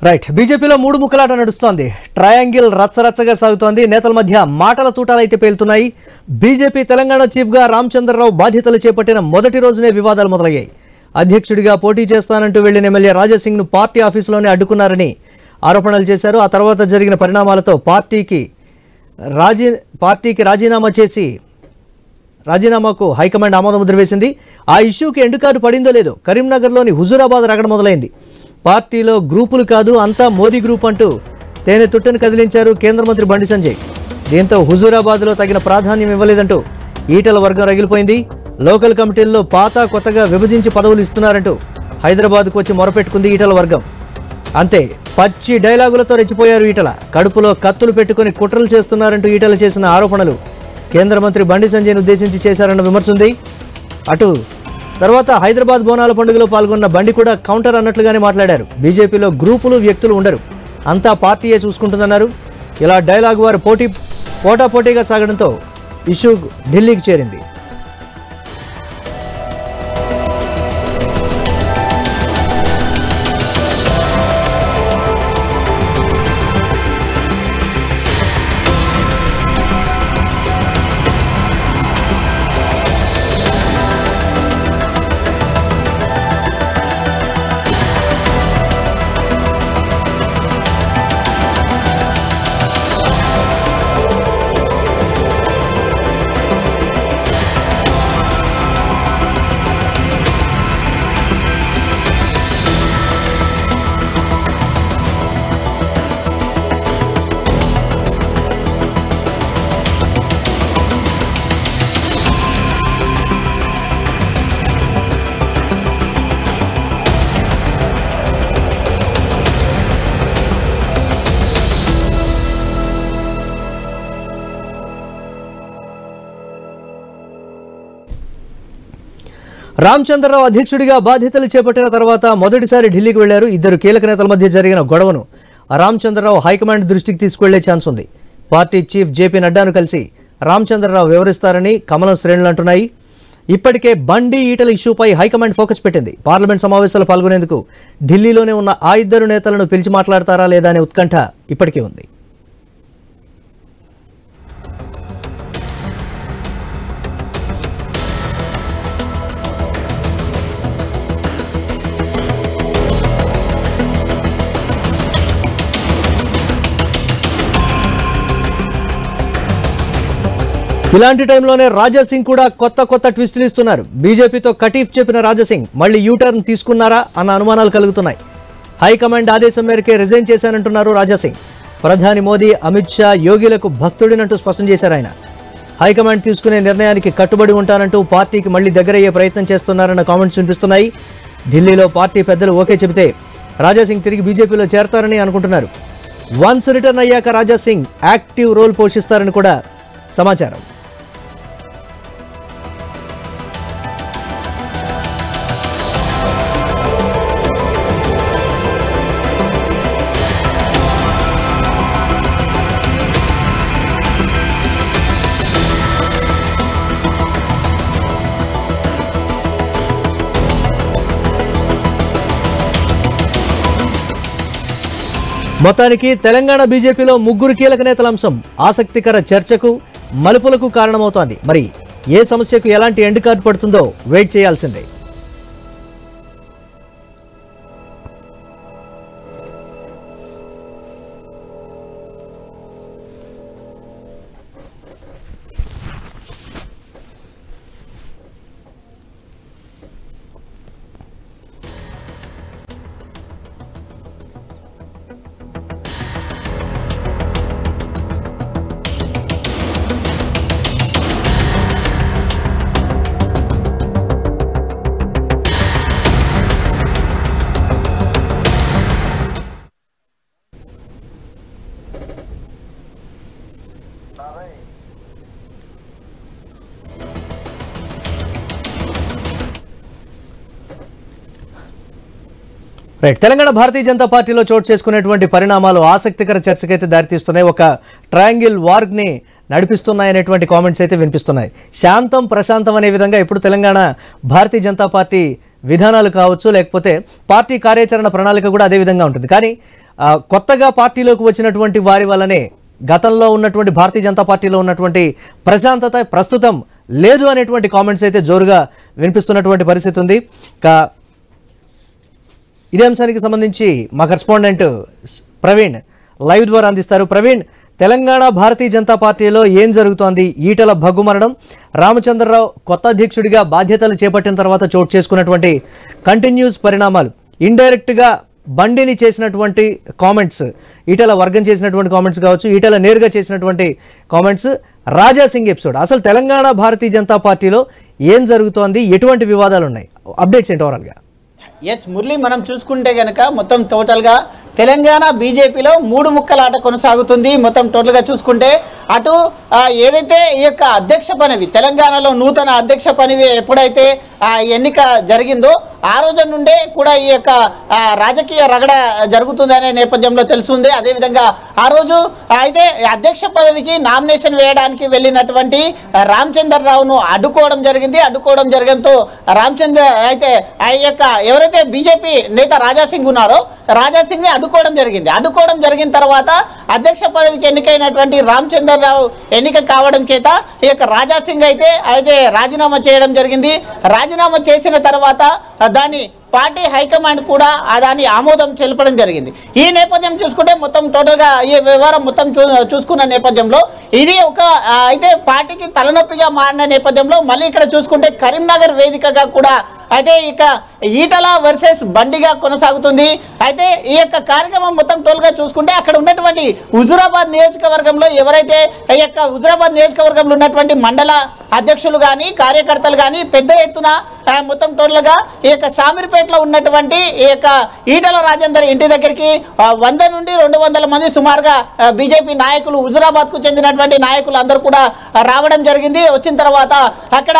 Right బీజేపీలో మూడు ముక్కలాట నడుస్తోంది. ట్రయాంగిల్ రచ్చరచ్చగా సాగుతోంది. నేతల మధ్య మాటల తూటాలైతే పేలుతున్నాయి. బీజేపీ తెలంగాణ చీఫ్గా రామచంద్రరావు బాధ్యతలు చేపట్టిన మొదటి రోజునే వివాదాలు మొదలయ్యాయి. అధ్యక్షుడిగా పోటీ చేస్తానంటూ వెళ్లిన ఎమ్మెల్యే రాజాసింగ్ను పార్టీ ఆఫీసులోనే అడ్డుకున్నారని ఆరోపణలు చేశారు. ఆ తర్వాత జరిగిన పరిణామాలతో పార్టీకి రాజీనామాకు హైకమాండ్ ఆమోదముద్ర వేసింది. ఆ ఇష్యూకి ఎండుకాటు పడిందో లేదో కరీంనగర్లోని హుజూరాబాద్ రగడ మొదలైంది. పార్టీలో గ్రూపులు కాదు అంతా మోదీ గ్రూప్ అంటూ తేనె తుట్టను కదిలించారు కేంద్ర మంత్రి బండి సంజయ్. దీంతో హుజూరాబాద్లో తగిన ప్రాధాన్యం ఇవ్వలేదంటూ ఈటల వర్గం రగిలిపోయింది. లోకల్ కమిటీల్లో పాత కొత్తగా విభజించి పదవులు ఇస్తున్నారంటూ హైదరాబాద్కు వచ్చి మొరపెట్టుకుంది ఈటల వర్గం. అంతే పచ్చి డైలాగులతో రెచ్చిపోయారు ఈటల. కడుపులో కత్తులు పెట్టుకుని కుట్రలు చేస్తున్నారంటూ ఈటల చేసిన ఆరోపణలు కేంద్ర మంత్రి బండి సంజయ్ను ఉద్దేశించి చేశారన్న విమర్శ ఉంది. అటు తర్వాత హైదరాబాద్ బోనాల పండుగలో పాల్గొన్న బండి కూడా కౌంటర్ అన్నట్లుగానే మాట్లాడారు. బీజేపీలో గ్రూపులు వ్యక్తులు ఉండరు, అంతా పార్టీయే చూసుకుంటుందన్నారు. ఇలా డైలాగ్ వారు పోటాపోటీగా సాగడంతో ఇష్యూ ఢిల్లీకి చేరింది. రామచంద్రరావు అధ్యక్షుడిగా బాధ్యతలు చేపట్టిన తర్వాత మొదటిసారి ఢిల్లీకి వెళ్లారు. ఇద్దరు కీలక నేతల మధ్య జరిగిన గొడవను రామచంద్రరావు హైకమాండ్ దృష్టికి తీసుకువెళ్లే ఛాన్స్ ఉంది. పార్టీ చీఫ్ జేపీ నడ్డాను కలిసి రామచంద్రరావు వివరిస్తారని కమలం శ్రేణులు అంటున్నాయి. ఇప్పటికే బండి ఈటల ఇష్యూపై హైకమాండ్ ఫోకస్ పెట్టింది. పార్లమెంట్ సమావేశాలు పాల్గొనేందుకు ఢిల్లీలోనే ఉన్న ఆ ఇద్దరు నేతలను పిలిచి మాట్లాడతారా లేదా అనే ఉత్కంఠ ఇప్పటికే ఉంది. ఇలాంటి టైంలోనే రాజాసింగ్ కూడా కొత్త ట్విస్టులు ఇస్తున్నారు. బీజేపీతో కటీఫ్ చెప్పిన రాజాసింగ్ మళ్ళీ యూటర్న్ తీసుకున్నారా అన్న అనుమానాలు కలుగుతున్నాయి. హైకమాండ్ ఆదేశం మేరకే రిజైన్ చేశానంటున్నారు రాజాసింగ్. ప్రధాని మోదీ, అమిత్ షా, యోగిలకు భక్తుడినంటూ స్పష్టం చేశారు ఆయన. హైకమాండ్ తీసుకునే నిర్ణయానికి కట్టుబడి ఉంటానంటూ పార్టీకి మళ్లీ దగ్గరయ్యే ప్రయత్నం చేస్తున్నారన్న కామెంట్స్ వినిపిస్తున్నాయి. ఢిల్లీలో పార్టీ పెద్దలు ఓకే చెబితే రాజాసింగ్ తిరిగి బీజేపీలో చేరతారని అనుకుంటున్నారు. వన్స్ రిటర్న్ అయ్యాక రాజాసింగ్ యాక్టివ్ రోల్ పోషిస్తారని కూడా సమాచారం. మొత్తానికి తెలంగాణ బీజేపీలో ముగ్గురు కీలక నేతల అంశం ఆసక్తికర చర్చకు, మలుపులకు కారణమవుతోంది. మరి ఏ సమస్యకు ఎలాంటి ఎండ్ కార్డు పడుతుందో వెయిట్ చేయాల్సిందే. రైట్, తెలంగాణ భారతీయ జనతా పార్టీలో చోటు చేసుకునేటువంటి పరిణామాలు ఆసక్తికర చర్చకైతే దారితీస్తున్నాయి. ఒక ట్రయాంగిల్ వార్ని నడిపిస్తున్నాయనేటువంటి కామెంట్స్ అయితే వినిపిస్తున్నాయి. శాంతం ప్రశాంతం అనే విధంగా ఇప్పుడు తెలంగాణ భారతీయ జనతా పార్టీ విధానాలు కావచ్చు, లేకపోతే పార్టీ కార్యాచరణ ప్రణాళిక కూడా అదే విధంగా ఉంటుంది. కానీ కొత్తగా పార్టీలోకి వచ్చినటువంటి వారి వల్లనే గతంలో ఉన్నటువంటి భారతీయ జనతా పార్టీలో ఉన్నటువంటి ప్రశాంతత ప్రస్తుతం లేదు అనేటువంటి కామెంట్స్ అయితే జోరుగా వినిపిస్తున్నటువంటి పరిస్థితి ఉంది. ఇదే అంశానికి సంబంధించి మా కరెస్పాండెంట్ ప్రవీణ్ లైవ్ ద్వారా అందిస్తారు. ప్రవీణ్, తెలంగాణ భారతీయ జనతా పార్టీలో ఏం జరుగుతోంది? ఈటల భగ్గుమనడం, రామచంద్రరావు కొత్త అధ్యక్షుడిగా బాధ్యతలు చేపట్టిన తర్వాత చోటు చేసుకున్నటువంటి కంటిన్యూస్ పరిణామాలు, ఇండైరెక్ట్గా బండిని చేసినటువంటి కామెంట్స్, ఈటల వర్గం చేసినటువంటి కామెంట్స్ కావచ్చు, ఈటల నేరుగా చేసినటువంటి కామెంట్స్, రాజా సింగ్ ఎపిసోడ్, అసలు తెలంగాణ భారతీయ జనతా పార్టీలో ఏం జరుగుతోంది, ఎటువంటి వివాదాలు ఉన్నాయి, అప్డేట్స్ ఏంటి ఓవరాల్గా? ఎస్ మురళి, మనం చూసుకుంటే కనుక మొత్తం టోటల్గా తెలంగాణ బీజేపీలో మూడు ముక్కలాట కొనసాగుతుంది. మొత్తం టోటల్గా చూసుకుంటే అటు ఏదైతే ఈ యొక్క అధ్యక్ష పదవి, తెలంగాణలో నూతన అధ్యక్ష పదవి ఎప్పుడైతే ఎన్నిక జరిగిందో ఆ రోజు నుండే కూడా ఈ యొక్క రాజకీయ రగడ జరుగుతుందనే నేపథ్యంలో తెలుస్తుంది. అదేవిధంగా ఆ రోజు అయితే అధ్యక్ష పదవికి నామినేషన్ వేయడానికి వెళ్ళినటువంటి రామచంద్రరావును అడ్డుకోవడం జరిగింది. అడ్డుకోవడం జరగడంతో రామచంద్ర అయితే ఆ యొక్క ఎవరైతే బీజేపీ నేత రాజాసింగ్ ఉన్నారో రాజాసింగ్ ని అడ్డుకోవడం జరిగింది. అడ్డుకోవడం జరిగిన తర్వాత అధ్యక్ష పదవికి ఎన్నికైనటువంటి రామచంద్రరావు ఎన్నిక కావడం చేత ఈ యొక్క రాజాసింగ్ అయితే రాజీనామా చేయడం జరిగింది. రాజీనామా చేసిన తర్వాత దాన్ని పార్టీ హైకమాండ్ కూడా దాని ఆమోదం తెలపడం జరిగింది. ఈ నేపథ్యం చూసుకుంటే మొత్తం టోటల్గా ఈ వ్యవహారం మొత్తం చూసుకున్న నేపథ్యంలో ఇది ఒక అయితే పార్టీకి తలనొప్పిగా మారిన నేపథ్యంలో మళ్ళీ ఇక్కడ చూసుకుంటే కరీంనగర్ వేదికగా కూడా అయితే ఇక ఈటల వర్సెస్ బండిగా కొనసాగుతుంది. అయితే ఈ యొక్క కార్యక్రమం మొత్తం టోల్గా చూసుకుంటే అక్కడ ఉన్నటువంటి హుజూరాబాద్ నియోజకవర్గంలో ఎవరైతే ఈ యొక్క హుజూరాబాద్ నియోజకవర్గంలో ఉన్నటువంటి మండల అధ్యక్షులు కానీ కార్యకర్తలు కానీ పెద్ద ఎత్తున మొత్తం టోటల్గా ఈ యొక్క షామీర్పేటలో ఉన్నటువంటి ఈ యొక్క ఈటల రాజేందర్ ఇంటి దగ్గరికి 100 నుండి 200 మంది సుమారుగా బీజేపీ నాయకులు, హుజూరాబాద్ కు చెందినటువంటి నాయకులు అందరూ కూడా రావడం జరిగింది. వచ్చిన తర్వాత అక్కడ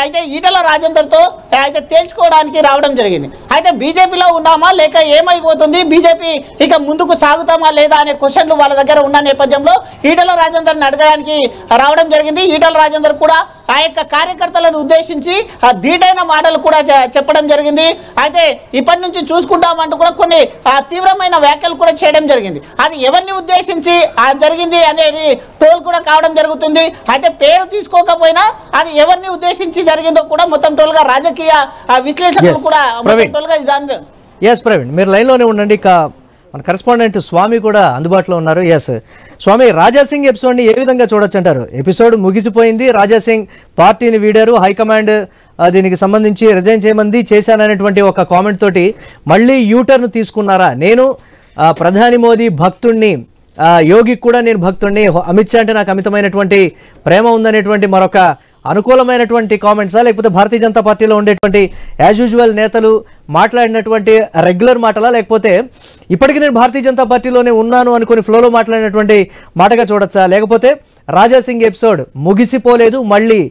అయితే ఈటల రాజేందర్తో అయితే తేల్చుకోవడానికి రావడం జరిగింది. అయితే బీజేపీలో ఉన్నామా లేక ఏమైపోతుంది, బీజేపీ ఇక ముందుకు సాగుతామా లేదా అనే క్వశ్చన్లు వాళ్ళ దగ్గర ఉన్న నేపథ్యంలో ఈటల రాజేందర్ని అడగడానికి రావడం జరిగింది. ఈటల రాజేందర్ కూడా ఆ యొక్క కార్యకర్తలను ఉద్దేశించి ధీటైన మాటలు కూడా చెప్పడం జరిగింది. అయితే ఇప్పటి నుంచి చూసుకుంటామంటూ కూడా కొన్ని తీవ్రమైన వ్యాఖ్యలు కూడా చేయడం జరిగింది. అది ఎవరిని ఉద్దేశించి జరిగింది అనేది టోల్ కూడా కావడం జరుగుతుంది. అయితే పేరు తీసుకోకపోయినా అది ఎవరిని ఉద్దేశించి జరిగిందో కూడా మొత్తం టోల్గా రాజకీయ విశ్లేషకులు కూడా టోల్గా దాని. ఎస్ ప్రవీణ్, మీరు లైన్లోనే ఉండండి. మన కరెస్పాండెంట్ స్వామి కూడా అందుబాటులో ఉన్నారు. ఎస్ స్వామి, రాజాసింగ్ ఎపిసోడ్ని ఏ విధంగా చూడొచ్చు అంటారు? ఎపిసోడ్ ముగిసిపోయింది, రాజాసింగ్ పార్టీని వీడారు, హైకమాండ్ దీనికి సంబంధించి రిజైన్ చేయమంది, చేశాననేటువంటి ఒక కామెంట్ తోటి మళ్ళీ యూటర్న్ తీసుకున్నారా? నేను ప్రధాని మోదీ భక్తుణ్ణి, యోగికి కూడా నేను భక్తుణ్ణి, అమిత్ షా అంటే నాకు అమితమైనటువంటి ప్రేమ ఉందనేటువంటి మరొక అనుకూలమైనటువంటి కామెంట్సా, లేకపోతే భారతీయ జనతా పార్టీలో ఉండేటువంటి యాజ్ యూజువల్ నేతలు మాట్లాడినటువంటి రెగ్యులర్ మాటలా, లేకపోతే ఇప్పటికీ నేను భారతీయ జనతా పార్టీలోనే ఉన్నాను అనుకుని ఫ్లోలో మాట్లాడినటువంటి మాటగా చూడొచ్చా? లేకపోతే రాజాసింగ్ ఎపిసోడ్ ముగిసిపోలేదు, మళ్ళీ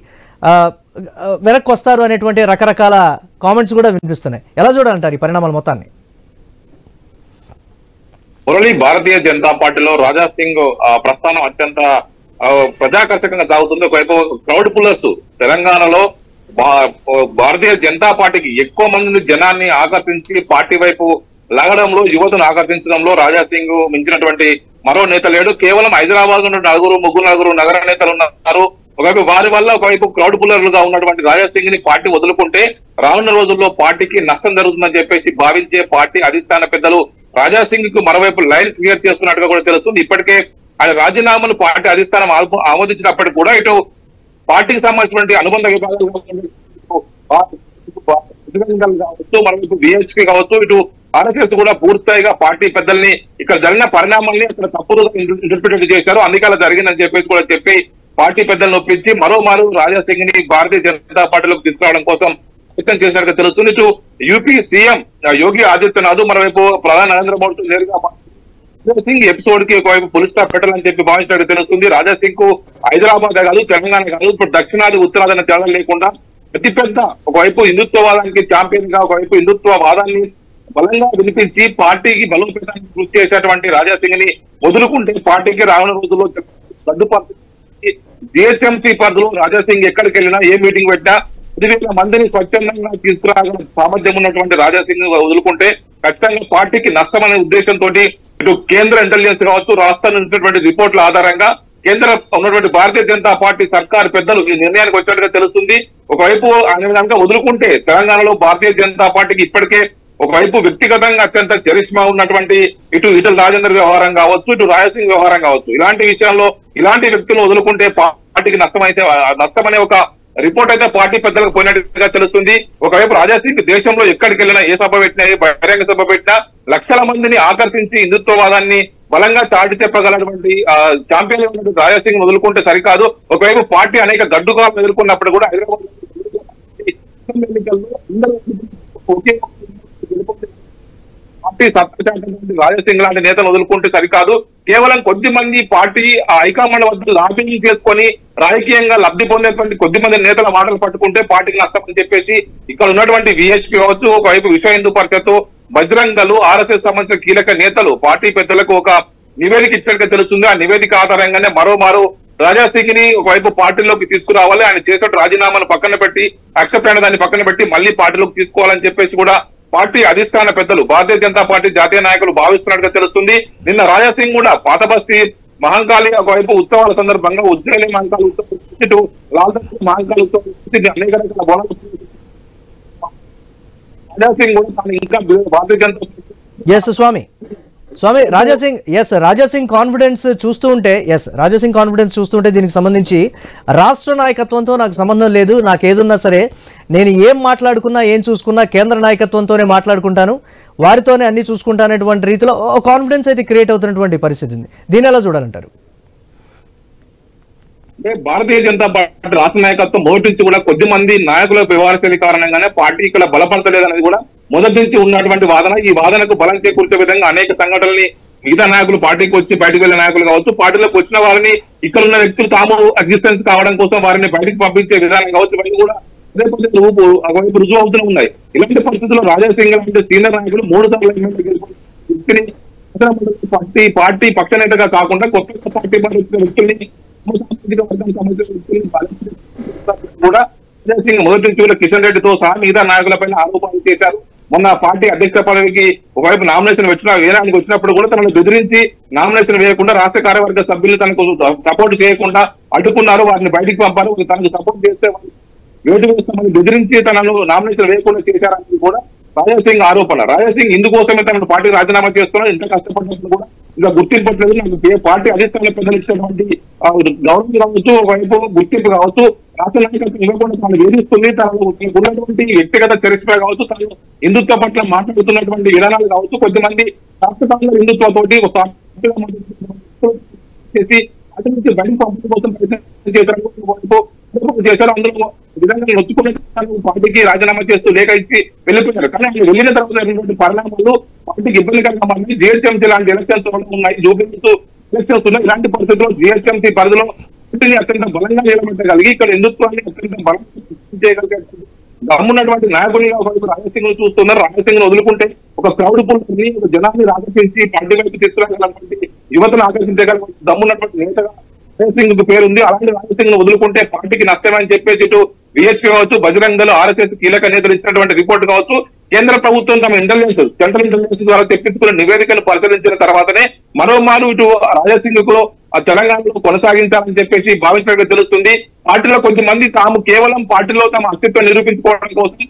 వెనక్కి వస్తారు అనేటువంటి రకరకాల కామెంట్స్ కూడా వినిపిస్తున్నాయి. ఎలా చూడాలంటారు ఈ పరిణామాలు మొత్తాన్ని? మురళి, భారతీయ జనతా పార్టీలో రాజాసింగ్ ప్రస్థానం అత్యంత ప్రజాకర్షకంగా సాగుతుంది. ఒకవైపు క్రౌడ్ పుల్లర్స్ తెలంగాణలో భారతీయ జనతా పార్టీకి ఎక్కువ మందిని జనాన్ని ఆకర్షించి పార్టీ వైపు లాగడంలో, యువతను ఆకర్షించడంలో రాజాసింగ్ మించినటువంటి మరో నేత లేడు. కేవలం హైదరాబాద్ నుండి ముగ్గురు నగర నేతలు ఉన్నారు. ఒకవైపు వారి వల్ల ఒకవైపు క్రౌడ్ పుల్లర్లుగా ఉన్నటువంటి రాజాసింగ్ ని పార్టీ వదులుకుంటే రానున్న రోజుల్లో పార్టీకి నష్టం జరుగుతుందని చెప్పేసి భావించే పార్టీ అధిష్టాన పెద్దలు రాజాసింగ్ కు మరోవైపు లైన్ క్లియర్ చేస్తున్నట్టుగా కూడా తెలుస్తుంది. ఇప్పటికే ఆయన రాజీనామాను పార్టీ అధిష్టానం ఆమోదించినప్పటికీ కూడా ఇటు పార్టీకి సంబంధించినటువంటి అనుబంధ విభాగాలు కావచ్చు, మరోవైపు బిహెచ్పీ కావచ్చు, ఇటు ఆర్ఎస్ఎస్ కూడా పూర్తిగా పార్టీ పెద్దల్ని ఇక్కడ జరిగిన పరిణామాల్ని అక్కడ తప్పుగా ఇంటర్ప్రిటేట్ చేశారు, అందుకలా జరిగిందని చెప్పేసి కూడా చెప్పి పార్టీ పెద్దలను ఒప్పించి మరోమారు రాజాసింగ్ ని భారతీయ జనతా పార్టీలోకి తీసుకురావడం కోసం ప్రయత్నం చేసినట్టుగా తెలుస్తుంది. ఇటు యూపీ సీఎం యోగి ఆదిత్యనాథ్ మరోవైపు ప్రధాని నరేంద్ర మోడీతో నేరుగా రాజాసింగ్ ఎపిసోడ్ కి ఒకవైపు పులి స్టాప్ పెట్టాలని చెప్పి భావించినట్టు తెలుస్తుంది. రాజాసింగ్ కు హైదరాబాద్ కాదు, తెలంగాణ కాదు, ఇప్పుడు దక్షిణాది ఉత్తరాది అనే తేడా లేకుండా అతిపెద్ద ఒకవైపు హిందుత్వవాదానికి ఛాంపియన్ గా, ఒకవైపు హిందుత్వవాదాన్ని బలంగా వినిపించి పార్టీకి బలోపేతానికి కృషి చేసేటువంటి రాజాసింగ్ ని వదులుకుంటే పార్టీకి రానున్న రోజుల్లో అడ్డుపడుతుంది. జిహెచ్ఎంసీ పరిధిలో రాజాసింగ్ ఎక్కడికి వెళ్ళినా, ఏ మీటింగ్ పెట్టినా 10,000 మందిని స్వచ్ఛందంగా తీసుకురాగల సామర్థ్యం ఉన్నటువంటి రాజాసింగ్ వదులుకుంటే ఖచ్చితంగా పార్టీకి నష్టం అనే ఉద్దేశంతో ఇటు కేంద్ర ఇంటెలిజెన్స్ కావచ్చు, రాష్ట్రం ఉన్నటువంటి రిపోర్ట్ల ఆధారంగా కేంద్ర ఉన్నటువంటి భారతీయ జనతా పార్టీ సర్కారు పెద్దలు ఈ నిర్ణయానికి వచ్చినట్టుగా తెలుస్తుంది. ఒకవైపు ఆయన కనుక వదులుకుంటే తెలంగాణలో భారతీయ జనతా పార్టీకి ఇప్పటికే ఒకవైపు వ్యక్తిగతంగా అత్యంత చరిష్మా ఉన్నటువంటి ఇటు ఈటెల రాజేందర్ వ్యవహారం కావచ్చు, ఇటు రాయసింగ్ వ్యవహారం కావచ్చు, ఇలాంటి విషయాల్లో ఇలాంటి వ్యక్తులు వదులుకుంటే పార్టీకి నష్టమనే ఒక రిపోర్ట్ అయితే పార్టీ పెద్దలకు పోయినట్టుగా తెలుస్తుంది. ఒకవైపు రాజాసింగ్ దేశంలో ఎక్కడికి వెళ్ళినా, ఏ సభ పెట్టినా, ఏ బహిరంగ సభ పెట్టినా లక్షల మందిని ఆకర్షించి హిందుత్వవాదాన్ని బలంగా చాటి చెప్పగలటువంటి ఛాంపియన్ రాజాసింగ్ వదులుకుంటే సరికాదు. ఒకవైపు పార్టీ అనేక గడ్డుకాలను ఎదుర్కొన్నప్పుడు కూడా హైదరాబాద్ ఎన్నికల్లో పార్టీ సత్తా రాజాసింగ్ లాంటి నేతలు వదులుకుంటే సరికాదు. కేవలం కొద్ది మంది పార్టీ హైకమాండ్ వద్ద లాబింగ్ చేసుకొని రాజకీయంగా లబ్ధి పొందేటువంటి కొద్ది మంది నేతల మాటలు పట్టుకుంటే పార్టీకి నష్టమని చెప్పేసి ఇక్కడ ఉన్నటువంటి విహెచ్పి కావచ్చు, ఒకవైపు విశ్వ హిందూ పరిషత్, బజరంగ్ దళ్, ఆర్ఎస్ఎస్ సంబంధించిన కీలక నేతలు పార్టీ పెద్దలకు ఒక నివేదిక ఇచ్చినట్టుగా తెలుస్తుంది. ఆ నివేదిక ఆధారంగానే మరోమారు రాజాసింగ్ ని ఒకవైపు పార్టీలోకి తీసుకురావాలి, ఆయన చేసే రాజీనామాను పక్కన పెట్టి యాక్సెప్ట్ అయిన దాన్ని పక్కన పెట్టి మళ్ళీ పార్టీలోకి తీసుకోవాలని చెప్పేసి కూడా పార్టీ అధిష్టాన పెద్దలు, భారతీయ జనతా పార్టీ జాతీయ నాయకులు భావిస్తున్నట్టుగా తెలుస్తుంది. నిన్న రాజాసింగ్ కూడా పాత బస్తీ మహంకాళి ఒకవైపు ఉత్సవాల సందర్భంగా ఉజ్జయిని మహంకాళి ఉత్సవం, లాల్ మహంకాళి ఉత్సవం అనేక రకాల బోనాలు రాజాసింగ్ కూడా తాను ఇంకా భారతీయ జనతా స్వామి రాజాసింగ్ కాన్ఫిడెన్స్ చూస్తూ ఉంటే దీనికి సంబంధించి రాష్ట్ర నాయకత్వంతో నాకు సంబంధం లేదు, నాకు ఏదున్నా సరే నేను ఏం మాట్లాడుకున్నా ఏం చూసుకున్నా కేంద్ర నాయకత్వంతోనే మాట్లాడుకుంటాను, వారితోనే అన్ని చూసుకుంటానటువంటి రీతిలో కాన్ఫిడెన్స్ అయితే క్రియేట్ అవుతున్నటువంటి పరిస్థితి ఉంది. దీన్ని ఎలా చూడాలంటారు? భారతీయ జనతా పార్టీ రాష్ట్ర నాయకత్వం మొదటి నుంచి కూడా కొద్ది మంది నాయకుల వ్యవహారశైలి కారణంగానే పార్టీ ఇక్కడ బలపడతలేదనేది కూడా మొదటి నుంచి ఉన్నటువంటి వాదన. ఈ వాదనకు బలం చేకూర్చే విధంగా అనేక సంఘటనల్ని మిగతా నాయకులు పార్టీకి వచ్చి బయటకు వెళ్లే నాయకులు కావచ్చు, పార్టీలోకి వచ్చిన వారిని ఇక్కడ ఉన్న వ్యక్తులు తాము ఎగ్జిస్టెన్స్ కావడం కోసం వారిని బయటకు పంపించే విధానం కావచ్చు, ఇవన్నీ కూడా ఒకవైపు రుజువు అవుతూనే ఉన్నాయి. ఇలాంటి పరిస్థితుల్లో రాజాసింగ్ లాంటి సీనియర్ నాయకులు 3 సార్లు ఎమ్మెల్యే పార్టీ పక్ష నేతగా కాకుండా కొత్త పార్టీ వచ్చిన వ్యక్తుల్ని కూడా రాజాసింగ్ మొదటి నుంచి కూడా కిషన్ రెడ్డితో సహా మిగతా నాయకులపైన ఆరోపణలు చేశారు. మొన్న పార్టీ అధ్యక్ష పదవికి ఒకవైపు నామినేషన్ వేయడానికి వచ్చినప్పుడు కూడా తనను బెదిరించి నామినేషన్ వేయకుండా రాష్ట్ర కార్యవర్గ సభ్యులు తనకు సపోర్ట్ చేయకుండా అడ్డుకున్నారు, వారిని బయటికి పంపారు. తనకు సపోర్ట్ చేస్తే వేటు వేస్తామని బెదిరించి తనను నామినేషన్ వేయకుండా చేశారని కూడా రాజాసింగ్ ఆరోపణ. రాజాసింగ్ ఇందుకోసమే తనను పార్టీ రాజీనామా చేస్తున్నా, ఇంత కష్టపడినప్పుడు కూడా ఇంకా గుర్తింపట్లేదు. నాకు పార్టీ అధిష్టాన పెద్దలు ఇచ్చినటువంటి గౌరవం కావచ్చు, ఒకవైపు గుర్తింపు కావచ్చు, రాష్ట్ర నాయకత్వం ఇవ్వకుండా తను వేధిస్తుంది. తనకు ఉన్నటువంటి వ్యక్తిగత చరిత్ర కావచ్చు, తను హిందుత్వ పట్ల మాట్లాడుతున్నటువంటి విధానాలు కావచ్చు, కొద్దిమంది రాష్ట్రంలో హిందుత్వతోటి చేసి అటు నుంచి బయట పంపడం కోసం ప్రయత్నం చేశారు. అందులో విధంగా నొచ్చుకునే పార్టీకి రాజీనామా చేస్తూ లేఖ ఇచ్చి వెళ్ళిపోయారు. కానీ ఆయన వెళ్ళిన తర్వాత పరిణామాలు పార్టీకి ఇబ్బందికరంగా మారింది. జిహెచ్ఎంసీ లాంటి ఎలక్షన్స్ ఉన్నాయి, జూబ్లీహిల్స్ ఎలక్షన్స్ ఉన్నాయి. ఇలాంటి పరిస్థితుల్లో జిహెచ్ఎంసీ పరిధిలో పార్టీని అత్యంత బలంగా నిలబెట్టగలిగి ఇక్కడ హిందుత్వాన్ని అత్యంత బలంగా చేయగలిగే దమ్మున్నటువంటి నాయకునిగా ఒకవైపు రాజాసింగ్ చూస్తున్నారు. రాజాసింగ్ వదులుకుంటే ఒక క్రౌడ్ పుల్ని, ఒక జనాన్ని ఆకర్షించి పార్టీ వైపు తీసుకురాగలటువంటి యువతను ఆకర్షించగల దమ్మున్నటువంటి నేతగా రాజాసింగ్ పేరుంది. అలాంటి రాజాసింగ్ ను వదులుకుంటే పార్టీకి నష్టమని చెప్పేసి ఇటు విహెచ్పి కావచ్చు, బజరంగ్ దళ్, ఆర్ఎస్ఎస్ కీలక నేతలు ఇచ్చినటువంటి రిపోర్ట్ కావచ్చు, కేంద్ర ప్రభుత్వం తమ సెంట్రల్ ఇంటెలిజెన్స్ ద్వారా తెప్పించుకున్న నివేదికను పరిశీలించిన తర్వాతనే మరోమారు ఇటు రాజాసింగ్ కు తెలంగాణలో కొనసాగించాలని చెప్పేసి భావించినట్టు తెలుస్తుంది. పార్టీలో కొంతమంది తాము కేవలం పార్టీలో తమ అస్తిత్వం నిరూపించుకోవడం కోసం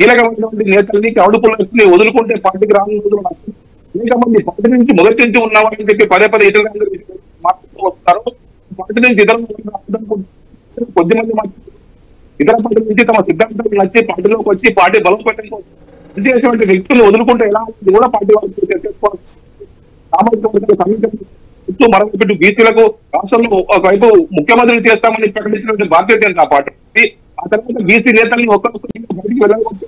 కీలకమైనటువంటి నేతల్ని కౌడుపుల్ని వదులుకుంటే పార్టీకి రానున్న అనేక మంది పార్టీ నుంచి మొదటి నుంచి ఉన్నవారని చెప్పి పదే ఇతర మాట్లాడుతూ వస్తారు. పార్టీ నుంచి కొద్దిమంది ఇతర పార్టీల నుంచి తమ సిద్ధాంతాలు నచ్చి పార్టీలోకి వచ్చి పార్టీ బలోపేతం కోసం చేసేటువంటి వ్యక్తులు వదులుకుంటే ఎలా ఉంటుంది కూడా పార్టీ వాళ్ళు సామాజిక వర్గాల సమీకరణ మరొకటి బీసీలకు రాష్ట్రంలో ఒకవైపు ముఖ్యమంత్రిని చేస్తామని ప్రకటించినటువంటి భారతీయ జనతా పార్టీ ఆ తర్వాత బీసీ నేతల్ని ఒక్కొక్కరికి బయటికి వెళ్ళకపోతే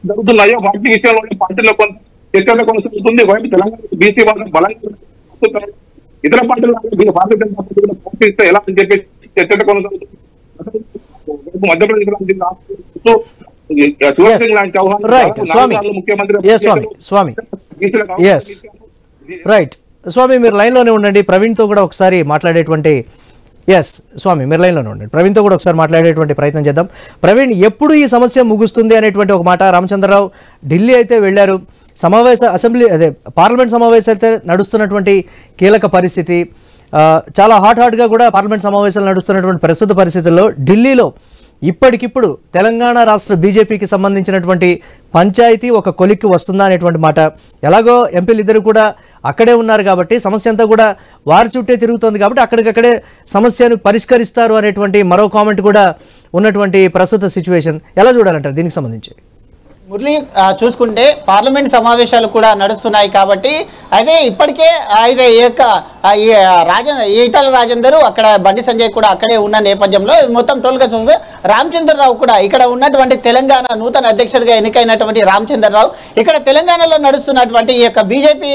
జరుగుతున్నాయో వాటి విషయంలో పార్టీలో కొంత చర్చలు కొనసాగుతుంది. ఒకవైపు తెలంగాణ బీసీ వాదం బలంగా ఇతర పార్టీలు భారతీయ జనతా పార్టీ కూడా పోషిస్తే ఎలా అని చెప్పి చర్చలు కొనసాగుతుంది. మధ్యప్రదేశ్ రైట్ స్వామి, మీరు లైన్ లోనే ఉండండి. ప్రవీణ్ తో కూడా ఒకసారి మాట్లాడేటువంటి ఎస్ స్వామి మీరు లైన్లోనే ఉండండి. ప్రవీణ్తో కూడా ఒకసారి మాట్లాడేటువంటి ప్రయత్నం చేద్దాం. ప్రవీణ్, ఎప్పుడు ఈ సమస్య ముగుస్తుంది అనేటువంటి ఒక మాట. రామచంద్రరావు ఢిల్లీ అయితే వెళ్ళారు, పార్లమెంట్ సమావేశాలు అయితే నడుస్తున్నటువంటి కీలక పరిస్థితి, చాలా హాట్గా కూడా పార్లమెంట్ సమావేశాలు నడుస్తున్నటువంటి ప్రస్తుత పరిస్థితుల్లో ఢిల్లీలో ఇప్పటికిప్పుడు తెలంగాణ రాష్ట్ర బీజేపీకి సంబంధించినటువంటి పంచాయతీ ఒక కొలిక్కి వస్తుందా అనేటువంటి మాట. ఎలాగో ఎంపీలు ఇద్దరు కూడా అక్కడే ఉన్నారు కాబట్టి సమస్య అంతా కూడా వారి చుట్టే తిరుగుతోంది కాబట్టి అక్కడికక్కడే సమస్యను పరిష్కరిస్తారు అనేటువంటి మరో కామెంట్ కూడా ఉన్నటువంటి ప్రస్తుత సిచ్యువేషన్ ఎలా చూడాలంటారు దీనికి సంబంధించి? మురళి, చూసుకుంటే పార్లమెంట్ సమావేశాలు కూడా నడుస్తున్నాయి కాబట్టి అదే ఇప్పటికే అయితే ఈ యొక్క ఈటల రాజేందర్ అక్కడ బండి సంజయ్ కూడా అక్కడే ఉన్న నేపథ్యంలో మొత్తం టోల్గా చూస్తే రామచంద్రరావు కూడా ఇక్కడ ఉన్నటువంటి తెలంగాణ నూతన అధ్యక్షుడిగా ఎన్నికైనటువంటి రామచంద్రరావు ఇక్కడ తెలంగాణలో నడుస్తున్నటువంటి ఈ యొక్క బీజేపీ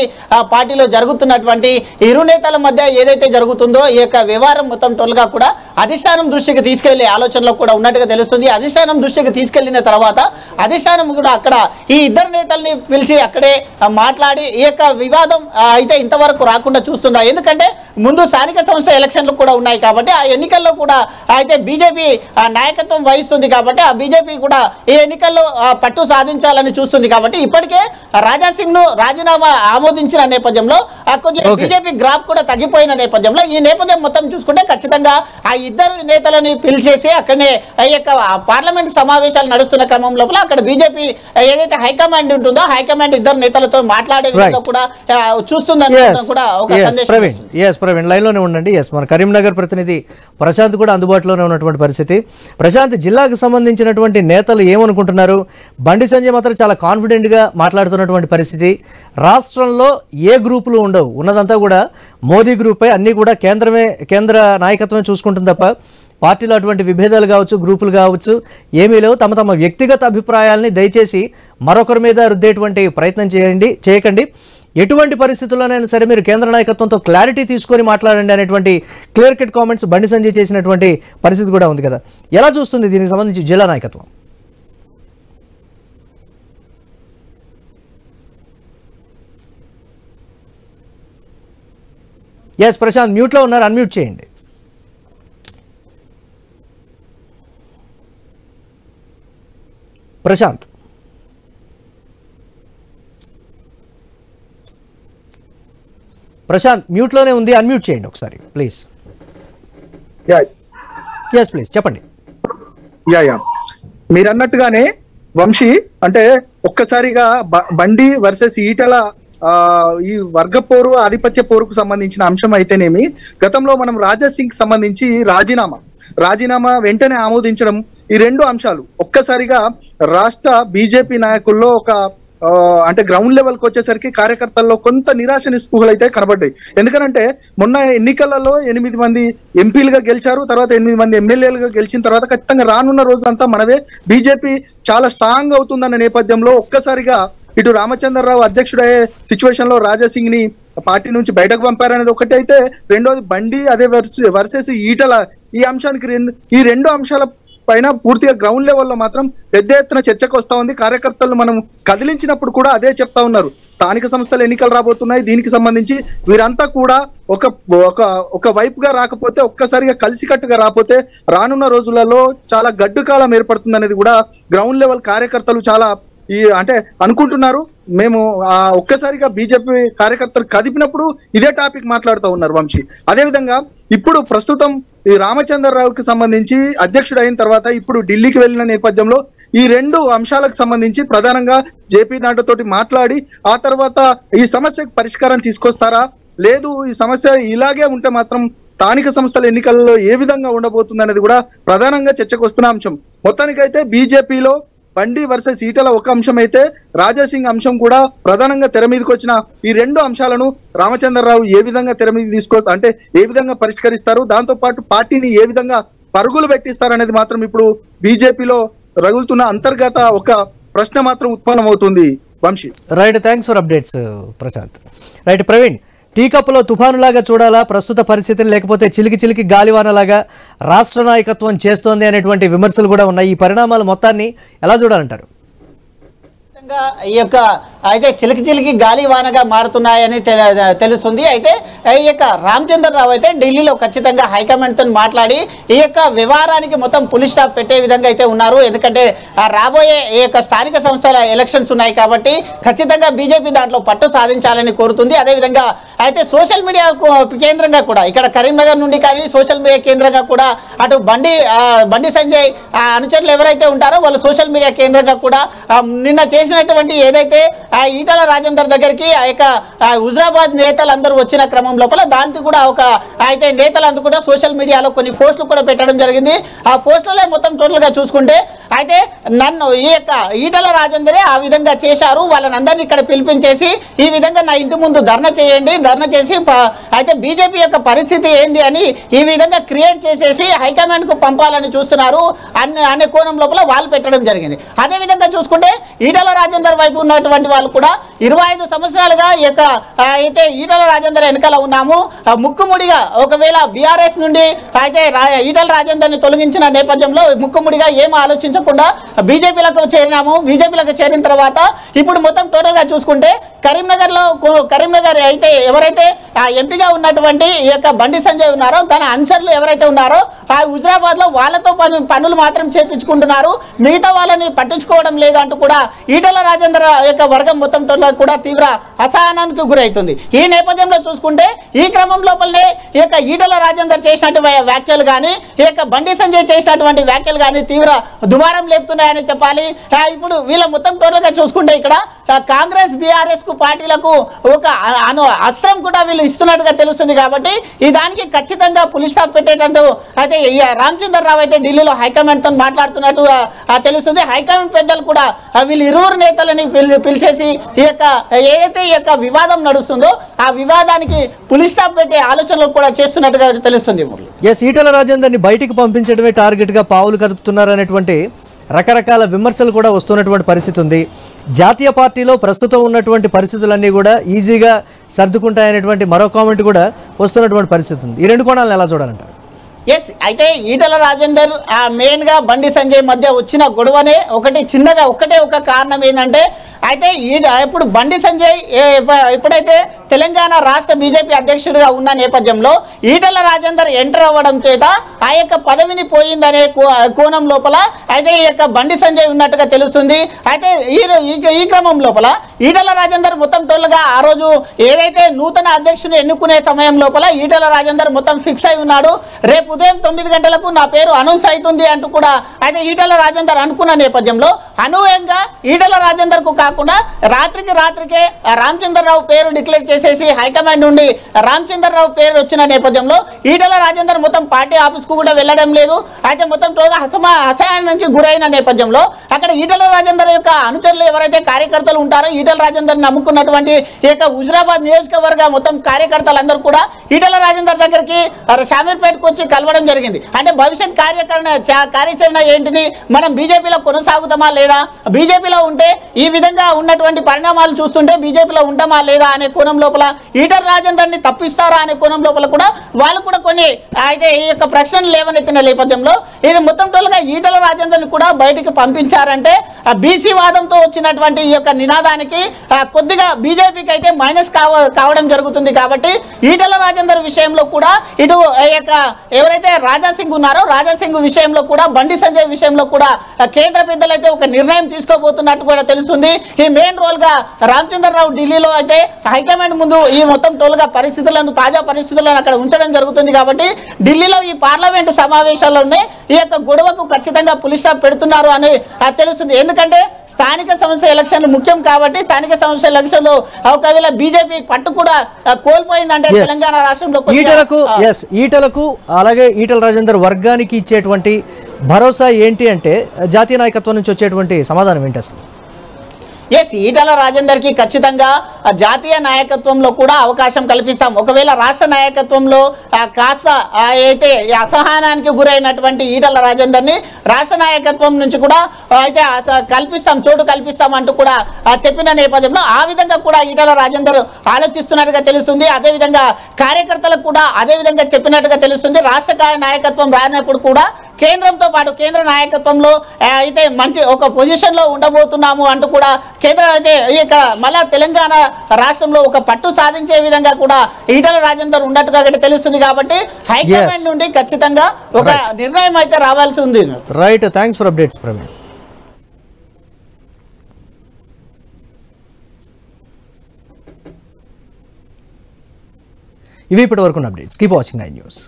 పార్టీలో జరుగుతున్నటువంటి ఇరు నేతల మధ్య ఏదైతే జరుగుతుందో ఈ యొక్క వ్యవహారం మొత్తం టోల్గా కూడా అధిష్టానం దృష్టికి తీసుకెళ్లే ఆలోచనలో కూడా ఉన్నట్టుగా తెలుస్తుంది. అధిష్టానం దృష్టికి తీసుకెళ్లిన తర్వాత అధిష్టానం కూడా అక్కడ ఈ ఇద్దరు నేతల్ని పిలిచి అక్కడే మాట్లాడి ఈ యొక్క వివాదం అయితే ఇంతవరకు రాకుండా చూస్తుందా. ఎందుకంటే ముందు స్థానిక సంస్థ ఎలక్షన్లు కూడా ఉన్నాయి కాబట్టి ఆ ఎన్నికల్లో కూడా అయితే బీజేపీ నాయకత్వం వహిస్తుంది కాబట్టి ఆ బీజేపీ కూడా ఈ ఎన్నికల్లో పట్టు సాధించాలని చూస్తుంది కాబట్టి ఇప్పటికే రాజాసింగ్ ను రాజీనామా ఆమోదించిన నేపథ్యంలో కొంచెం బీజేపీ గ్రాఫ్ కూడా తగ్గిపోయిన నేపథ్యంలో ఈ నేపథ్యం మొత్తం చూసుకుంటే ఖచ్చితంగా ఆ ఇద్దరు నేతలని పిలిచేసి అక్కడనే ఈ యొక్క పార్లమెంట్ సమావేశాలు నడుస్తున్న క్రమం లోపల అక్కడ బీజేపీ ఏదైతే హైకమాండ్ ఉంటుందో హైకమాండ్ ఇద్దరు నేతలతో మాట్లాడే విధంగా కూడా చూస్తుందని కూడా ఒక సందేశం. ప్రవీణ్ లైన్లోనే ఉండండి. మన కరీంనగర్ ప్రతినిధి ప్రశాంత్ కూడా అందుబాటులోనే ఉన్నటువంటి పరిస్థితి. ప్రశాంత్, జిల్లాకు సంబంధించినటువంటి నేతలు ఏమనుకుంటున్నారు? బండి సంజయ్ మాత్రం చాలా కాన్ఫిడెంట్గా మాట్లాడుతున్నటువంటి పరిస్థితి. రాష్ట్రంలో ఏ గ్రూపులు ఉండవు, ఉన్నదంతా కూడా మోదీ గ్రూపే, అన్నీ కూడా కేంద్ర నాయకత్వమే చూసుకుంటుంది తప్ప పార్టీలో అటువంటి విభేదాలు కావచ్చు, గ్రూపులు కావచ్చు ఏమీ లేవు. తమ వ్యక్తిగత అభిప్రాయాల్ని దయచేసి మరొకరి మీద రుద్దేటువంటి ప్రయత్నం చేయకండి. ఎటువంటి పరిస్థితుల్లోనైనా సరే మీరు కేంద్ర నాయకత్వంతో క్లారిటీ తీసుకొని మాట్లాడండి అనేటువంటి clear cut comments Bandi Sanjay చేసినటువంటి పరిస్థితి కూడా ఉంది కదా. ఎలా చూస్తుంది దీనికి సంబంధించి జిల్లా నాయకత్వం? ఎస్ ప్రశాంత్, మ్యూట్లో ఉన్నారు, అన్మ్యూట్ చేయండి. ప్రశాంత్ మ్యూట్లోనే ఉంది, అన్మ్యూట్ చేయండి ఒకసారి ప్లీజ్. ప్లీజ్ చెప్పండి. మీరు అన్నట్టుగానే వంశీ, అంటే ఒక్కసారిగా బండి వర్సెస్ ఈటల ఈ వర్గ పోరు ఆధిపత్య పోరుకు సంబంధించిన అంశం అయితేనేమి, గతంలో మనం రాజాసింగ్ సంబంధించి రాజీనామా వెంటనే ఆమోదించడం, ఈ రెండు అంశాలు ఒక్కసారిగా రాష్ట్ర బీజేపీ నాయకుల్లో ఒక అంటే గ్రౌండ్ లెవెల్కి వచ్చేసరికి కార్యకర్తల్లో కొంత నిరాశ నిస్పృహలు అయితే కనబడ్డాయి. ఎందుకనంటే మొన్న ఎన్నికలలో 8 మంది ఎంపీలుగా గెలిచారు, తర్వాత 8 మంది ఎమ్మెల్యేలుగా గెలిచిన తర్వాత ఖచ్చితంగా రానున్న రోజంతా మనవే బీజేపీ చాలా స్ట్రాంగ్ అవుతుందన్న నేపథ్యంలో ఒక్కసారిగా ఇటు రామచంద్రరావు అధ్యక్షుడయ్యే సిచ్యువేషన్ లో రాజాసింగ్ ని పార్టీ నుంచి బయటకు పంపారనేది ఒకటి అయితే, రెండోది బండి అదే వర్సెస్ ఈటల ఈ అంశానికి ఈ రెండు అంశాల పైన పూర్తిగా గ్రౌండ్ లెవెల్లో మాత్రం పెద్ద ఎత్తున చర్చకు వస్తా ఉంది. కార్యకర్తలు మనం కదిలించినప్పుడు కూడా అదే చెప్తా ఉన్నారు, స్థానిక సంస్థల ఎన్నికలు రాబోతున్నాయి, దీనికి సంబంధించి వీరంతా కూడా ఒక వైపుగా రాకపోతే, ఒక్కసారిగా కలిసికట్టుగా రాకపోతే రానున్న రోజులలో చాలా గడ్డు కాలం ఏర్పడుతుంది అనేది కూడా గ్రౌండ్ లెవెల్ కార్యకర్తలు చాలా అంటే అనుకుంటున్నారు. మేము ఒక్కసారిగా బీజేపీ కార్యకర్తలు కదిపినప్పుడు ఇదే టాపిక్ మాట్లాడుతూ ఉన్నారు వంశీ. అదేవిధంగా ఇప్పుడు ప్రస్తుతం ఈ రామచంద్రరావుకి సంబంధించి అధ్యక్షుడు అయిన తర్వాత ఇప్పుడు ఢిల్లీకి వెళ్ళిన నేపథ్యంలో ఈ రెండు అంశాలకు సంబంధించి ప్రధానంగా జేపీ నడ్డా తోటి మాట్లాడి ఆ తర్వాత ఈ సమస్యకు పరిష్కారం తీసుకొస్తారా, లేదు ఈ సమస్య ఇలాగే ఉంటే మాత్రం స్థానిక సంస్థల ఎన్నికల్లో ఏ విధంగా ఉండబోతుంది అనేది కూడా ప్రధానంగా చర్చకు వస్తున్న అంశం. మొత్తానికైతే బీజేపీలో బండి వర్సెస్ ఈటల ఒక అంశం అయితే, రాజాసింగ్ అంశం కూడా ప్రధానంగా తెర మీదకి వచ్చిన ఈ రెండు అంశాలను రామచంద్రరావు ఏ విధంగా తెర మీద అంటే ఏ విధంగా పరిష్కరిస్తారు, దాంతో పాటు పార్టీని ఏ విధంగా పరుగులు పెట్టిస్తారు అనేది మాత్రం ఇప్పుడు బీజేపీలో రగులుతున్న అంతర్గత ఒక ప్రశ్న మాత్రం ఉత్పన్నమవుతుంది Vamshi. Right, thanks for updates Prashant. Right Praveen, tea కప్పులో తుఫానులాగా చూడాలా ప్రస్తుత పరిస్థితిని, లేకపోతే చిలికి గాలివానలాగా రాష్ట్ర నాయకత్వం చేస్తోంది అనేటువంటి విమర్శలు కూడా ఉన్నాయి. ఈ పరిణామాలు మొత్తాన్ని ఎలా చూడాలంటారు? ఈ యొక్క అయితే చిలికి గాలివానగా మారుతున్నాయని తెలుస్తుంది. అయితే ఈ యొక్క రామచంద్రరావు అయితే ఢిల్లీలో ఖచ్చితంగా హైకమాండ్తో మాట్లాడి ఈ యొక్క వ్యవహారానికి మొత్తం పులి స్టాప్ పెట్టే విధంగా అయితే ఉన్నారు. ఎందుకంటే రాబోయే ఈ యొక్క స్థానిక సంస్థల ఎలక్షన్స్ ఉన్నాయి కాబట్టి ఖచ్చితంగా బీజేపీ దాంట్లో పట్టు సాధించాలని కోరుతుంది. అదేవిధంగా అయితే సోషల్ మీడియా కేంద్రంగా కూడా ఇక్కడ కరీంనగర్ నుండి కానీ సోషల్ మీడియా కేంద్రంగా కూడా అటు బండి సంజయ్ అనుచరులు ఎవరైతే ఉంటారో వాళ్ళు సోషల్ మీడియా కేంద్రంగా కూడా నిన్న చేసినటువంటి ఏదైతే ఈటల రాజేందర్ దగ్గరికి ఆ యొక్క హుజరాబాద్ నేతలందరూ వచ్చిన క్రమం లోపల దానికి కూడా ఒక అయితే నేతలందరూ కూడా సోషల్ మీడియాలో కొన్ని పోస్టులు కూడా పెట్టడం జరిగింది. ఆ పోస్టులే మొత్తం టోటల్ గా చూసుకుంటే అయితే నన్ను ఈ యొక్క ఈటల రాజేందరే ఆ విధంగా చేశారు, వాళ్ళని అందరినీ ఇక్కడ పిలిపించేసి ఈ విధంగా నా ఇంటి ముందు ధర్నా చేయండి, ధర్నా చేసి అయితే బీజేపీ యొక్క పరిస్థితి ఏంది అని ఈ విధంగా క్రియేట్ చేసేసి హైకమాండ్ కు పంపాలని చూస్తున్నారు అనే కోణం లోపల వాళ్ళు పెట్టడం జరిగింది. అదేవిధంగా చూసుకుంటే ఈటల రాజేందర్ వైపు ఉన్నటువంటి వాళ్ళు కూడా 25 సంవత్సరాలుగా ఈ యొక్క అయితే ఈటల రాజేందర్ వెనకాల ఉన్నాము, ముక్కుముడిగా ఒకవేళ బీఆర్ఎస్ నుండి అయితే ఈటల రాజేందర్ని తొలగించిన నేపథ్యంలో ముక్కుముడిగా ఏం ఆలోచించకుండా బీజేపీలకు చేరినాము. బీజేపీలకు చేరిన తర్వాత ఇప్పుడు మొత్తం టోటల్ గా చూసుకుంటే కరీంనగర్ అయితే ఎవరైతే ఎంపీగా ఉన్నటువంటి ఈ యొక్క బండి సంజయ్ ఉన్నారో తన అనుచరులు ఎవరైతే ఉన్నారో ఆ హుజరాబాద్ లో వాళ్ళతో పనులు మాత్రం చేపించుకుంటున్నారు, మిగతా వాళ్ళని పట్టించుకోవడం లేదంటూ కూడా ఈటల రాజేందర్ యొక్క వర్గం మొత్తం టోటల్ కూడా తీవ్ర అసహనానికి గురవుతుంది. ఈ నేపథ్యంలో చూసుకుంటే ఈ క్రమం లోపలనే ఈ యొక్క ఈటల రాజేందర్ చేసినటువంటి వ్యాఖ్యలు కానీ ఈ యొక్క బండి సంజయ్ చేసినటువంటి వ్యాఖ్యలు కానీ తీవ్ర దుమారం లేపుతున్నాయని చెప్పాలి. ఇప్పుడు వీళ్ళ మొత్తం టోటల్ గా చూసుకుంటే ఇక్కడ కాంగ్రెస్ బీఆర్ఎస్ కు పార్టీలకు ఒక అస్త్రం కూడా వీళ్ళు ఇస్తున్నట్టుగా తెలుస్తుంది. కాబట్టి ఈ దానికి ఖచ్చితంగా పులి స్టాప్ పెట్టేటట్టు అయితే రామచంద్రరావు అయితే ఢిల్లీలో హైకమాండ్ తో మాట్లాడుతున్నట్టు తెలుస్తుంది. హైకమాండ్ పెద్దలు కూడా వీళ్ళు ఇరువురు నేతలని పిలిచేసి ఈ యొక్క ఏదైతే ఈ యొక్క వివాదం నడుస్తుందో ఆ వివాదానికి పులి స్టాప్ పెట్టే ఆలోచనలు కూడా చేస్తున్నట్టుగా తెలుస్తుంది. ఈటల రాజేందర్ని బయటికి పంపించడమే టార్గెట్ గా పావులు కదుపుతున్నారు అనేటువంటి రకరకాల విమర్శలు కూడా వస్తున్నటువంటి పరిస్థితి ఉంది. జాతీయ పార్టీలో ప్రస్తుతం ఉన్నటువంటి పరిస్థితులన్నీ కూడా ఈజీగా సర్దుకుంటాయనేటువంటి మరో కామెంట్ కూడా వస్తున్నటువంటి పరిస్థితి ఉంది. ఈ రెండు కోణాలను ఎలా చూడాలంటారు? ఎస్, అయితే ఈటల రాజేందర్ మెయిన్ గా బండి సంజయ్ మధ్య వచ్చిన గొడవనే ఒకటే ఒక కారణం ఏంటంటే అయితే ఇప్పుడు బండి సంజయ్ ఎప్పుడైతే తెలంగాణ రాష్ట్ర బీజేపీ అధ్యక్షుడిగా ఉన్న నేపథ్యంలో ఈటల రాజేందర్ ఎంటర్ అవ్వడం చేత ఆ యొక్క పదవిని పోయిందనే కోణం లోపల అయితే ఈ యొక్క బండి సంజయ్ ఉన్నట్టుగా తెలుస్తుంది. అయితే ఈ క్రమం లోపల ఈటల రాజేందర్ మొత్తం టోల్గా ఆ రోజు ఏదైతే నూతన అధ్యక్షుని ఎన్నుకునే సమయం లోపల ఈటల రాజేందర్ మొత్తం ఫిక్స్ అయి ఉన్నాడు. రేపు ఉదయం 9 గంటలకు నా పేరు అనౌన్స్ అవుతుంది అంటూ కూడా అయితే ఈటల రాజేందర్ అనుకున్న నేపథ్యంలో అనూహ్యంగా ఈటల రాజేందర్ కు కాకుండా రాత్రికే రామచంద్రరావు పేరు డిక్లేర్ చేసేసి హైకమాండ్ నుండి రామచంద్రరావు పేరు వచ్చిన నేపథ్యంలో ఈటల రాజేందర్ మొత్తం పార్టీ ఆఫీస్ కు కూడా వెళ్ళడం లేదు. అయితే మొత్తం అసహనానికి గురైన నేపథ్యంలో అక్కడ ఈటల రాజేందర్ యొక్క అనుచరులు ఎవరైతే కార్యకర్తలు ఉంటారో ఈటల రాజేందర్ నమ్ముకున్నటువంటి ఈ యొక్క హుజరాబాద్ నియోజకవర్గ మొత్తం కార్యకర్తలందరూ కూడా ఈటల రాజేందర్ దగ్గరికి షామీర్పేటకు వచ్చి కలవడం జరిగింది. అంటే భవిష్యత్ కార్యాచరణ ఏంటిది, మనం బీజేపీలో కొనసాగుతామా లేదా, బీజేపీలో ఉంటే ఈ విధంగా ఉన్నటువంటి పరిణామాలు చూస్తుంటే బీజేపీలో ఉంటామా లేదా అనే కోణం లోపల ఈటల రాజేందర్ని తప్పిస్తారా అనే కోణం లోపల కూడా వాళ్ళు కూడా కొన్ని అయితే ఈ యొక్క ప్రశ్నలు లేవనెత్తిన నేపథ్యంలో ఇది మొత్తం టోల్గా ఈటల రాజేందర్ని కూడా బయటికి పంపించారంటే బీసీ వాదంతో వచ్చినటువంటి ఈ యొక్క నినాదానికి కొద్దిగా బీజేపీకి అయితే మైనస్ కావడం జరుగుతుంది. కాబట్టి ఈటల రాజేందర్ విషయంలో కూడా ఇటు ఎవరైతే రాజాసింగ్ ఉన్నారో రాజాసింగ్ విషయంలో కూడా బండి సంజయ్ విషయంలో కూడా కేంద్ర పెద్దలు అయితే ఒక నిర్ణయం తీసుకోబోతున్నట్టు కూడా తెలుస్తుంది. ఈ మెయిన్ రోల్ గా రామచంద్రరావు ఢిల్లీలో అయితే హైకమాండ్ ముందు ఈ మొత్తం టోల్గా తాజా పరిస్థితులను అక్కడ ఉంచడం జరుగుతుంది. కాబట్టి ఢిల్లీలో ఈ పార్లమెంటు సమావేశాల్లోనే ఈ యొక్క గొడవకు ఖచ్చితంగా పులి స్టాప్ పెడుతున్నారు అని తెలుస్తుంది. ఎందుకంటే స్థానిక సంస్థ ఎలక్షన్లు ముఖ్యం కాబట్టి స్థానిక సంస్థ ఎలక్షన్లు ఒకవేళ బీజేపీ పట్టు కూడా కోల్పోయిందంటే తెలంగాణ రాష్ట్రంలో ఈటలకు అలాగే ఈటల రాజేందర్ వర్గానికి ఇచ్చేటువంటి భరోసా ఏంటి అంటే జాతీయ నాయకత్వం నుంచి వచ్చేటువంటి సమాధానం ఏంటి అసలు? ఎస్, ఈటల రాజేందర్ కి ఖచ్చితంగా జాతీయ నాయకత్వంలో కూడా అవకాశం కల్పిస్తాం. ఒకవేళ రాష్ట్ర నాయకత్వంలో కాస్త అయితే అసహనానికి గురైనటువంటి ఈటల రాజేందర్ని రాష్ట్ర నాయకత్వం నుంచి కూడా అయితే కల్పిస్తాం, చోటు కల్పిస్తాం అంటూ కూడా చెప్పిన నేపథ్యంలో ఆ విధంగా కూడా ఈటల రాజేందర్ ఆలోచిస్తున్నట్టుగా తెలుస్తుంది. అదేవిధంగా కార్యకర్తలకు కూడా అదే విధంగా చెప్పినట్టుగా తెలుస్తుంది. రాష్ట్ర నాయకత్వం రానప్పుడు కూడా కేంద్రంతో పాటు కేంద్ర నాయకత్వంలో అయితే మంచి ఒక పొజిషన్ లో ఉండబోతున్నాము అంటూ కూడా కేంద్రం అయితే ఇక మళ్ళా తెలంగాణ రాష్ట్రంలో ఒక పట్టు సాధించే విధంగా కూడా ఈటల రాజేందర్ ఉన్నట్టుగా తెలుస్తుంది. కాబట్టి హైకమాండ్ నుండి ఖచ్చితంగా ఒక నిర్ణయం అయితే రావాల్సి ఉంది. Right, thanks for updates Praveen. ఇవి ఇప్పటి వరకు అప్డేట్స్. Keep watching 9 news.